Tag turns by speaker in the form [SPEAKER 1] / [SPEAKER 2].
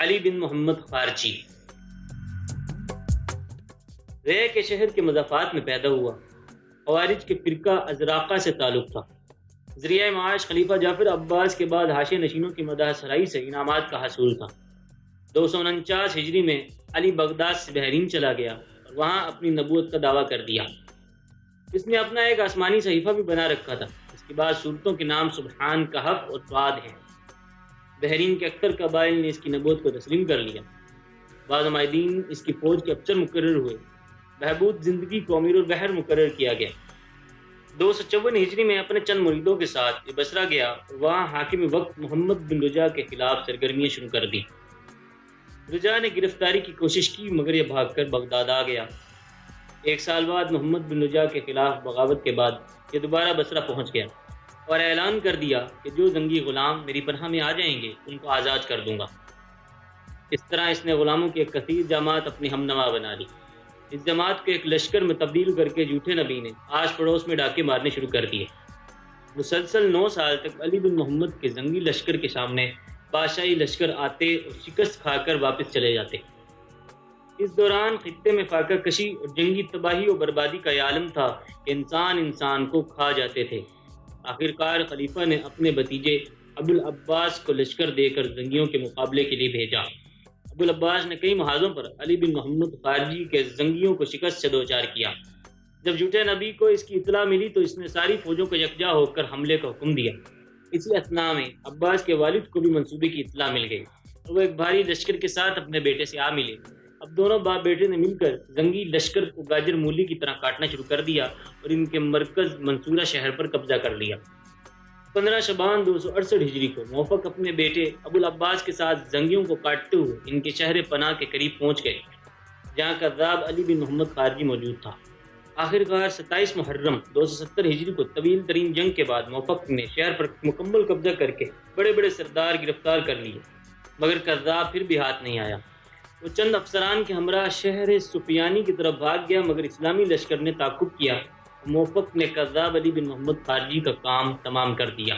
[SPEAKER 1] علی بن محمد خارجی رے کے شہر کے مضافات میں پیدا ہوا۔ خوارج کے فرقہ ازراقہ سے تعلق تھا۔ ذریعہ معاش خلیفہ جعفر عباس کے بعد حاشیہ نشینوں کی مداح سرائی سے انعامات کا حصول تھا۔ 249 ہجری میں علی بغداد سے بحرین چلا گیا اور وہاں اپنی نبوت کا دعویٰ کر دیا۔ اس نے اپنا ایک آسمانی صحیفہ بھی بنا رکھا تھا۔ اس کے بعد صورتوں کے نام سبحان، کہف اور طاد ہیں۔ بحرین کے اکثر قبائل نے اس کی نبوت کو تسلیم کر لیا۔ بعض عمائدین اس کی فوج کے افسر مقرر ہوئے۔ بہبود زندگی کو امیر البحر مقرر کیا گیا۔ 254 ہجری میں اپنے چند مریدوں کے ساتھ یہ بصرہ گیا اور وہاں حاکم وقت محمد بن رجا کے خلاف سرگرمیاں شروع کر دی۔ رجا نے گرفتاری کی کوشش کی مگر یہ بھاگ کر بغداد آ گیا۔ 1 سال بعد محمد بن رجا کے خلاف بغاوت کے بعد یہ دوبارہ بصرہ پہنچ گیا اور اعلان کر دیا کہ جو زنگی غلام میری پناہ میں آ جائیں گے ان کو آزاد کر دوں گا۔ اس طرح اس نے غلاموں کی ایک کثیر جماعت اپنی ہمنوا بنا لی۔ اس جماعت کو ایک لشکر میں تبدیل کر کے جھوٹے نبی نے آس پڑوس میں ڈاکے مارنے شروع کر دیے۔ مسلسل 9 سال تک علی بن محمد کے جنگی لشکر کے سامنے بادشاہی لشکر آتے اور شکست کھا کر واپس چلے جاتے۔ اس دوران خطے میں فاقہ کشی اور جنگی تباہی و بربادی کا یہ عالم تھا کہ انسان کو کھا جاتے تھے۔ آخرکار خلیفہ نے اپنے بھتیجے ابو العباس کو لشکر دے کر زنگیوں کے مقابلے کے لیے بھیجا۔ ابو العباس نے کئی محاذوں پر علی بن محمد خارجی کے زنگیوں کو شکست سے دوچار کیا۔ جب جھوٹے نبی کو اس کی اطلاع ملی تو اس نے ساری فوجوں کو یکجا ہو کر حملے کا حکم دیا۔ اسی اثناء میں عباس کے والد کو بھی منصوبے کی اطلاع مل گئی اور وہ ایک بھاری لشکر کے ساتھ اپنے بیٹے سے آ ملے۔ اب دونوں باپ بیٹے نے مل کر زنگی لشکر کو گاجر مولی کی طرح کاٹنا شروع کر دیا اور ان کے مرکز منصورہ شہر پر قبضہ کر لیا۔ 15 شعبان 268 ہجری کو موفق اپنے بیٹے ابو العباس کے ساتھ زنگیوں کو کاٹتے ہوئے ان کے شہر پناہ کے قریب پہنچ گئے جہاں کذاب علی بن محمد خارجی موجود تھا۔ آخرکار 27 محرم 270 ہجری کو طویل ترین جنگ کے بعد موفق نے شہر پر مکمل قبضہ کر کے بڑے بڑے سردار گرفتار کر لیے مگر کذاب پھر بھی ہاتھ نہیں آیا۔ وہ چند افسران کے ہمراہ شہر سفیانی کی طرف بھاگ گیا مگر اسلامی لشکر نے تعاقب کیا۔ موفق نے کذاب علی بن محمد خارجی کا کام تمام کر دیا۔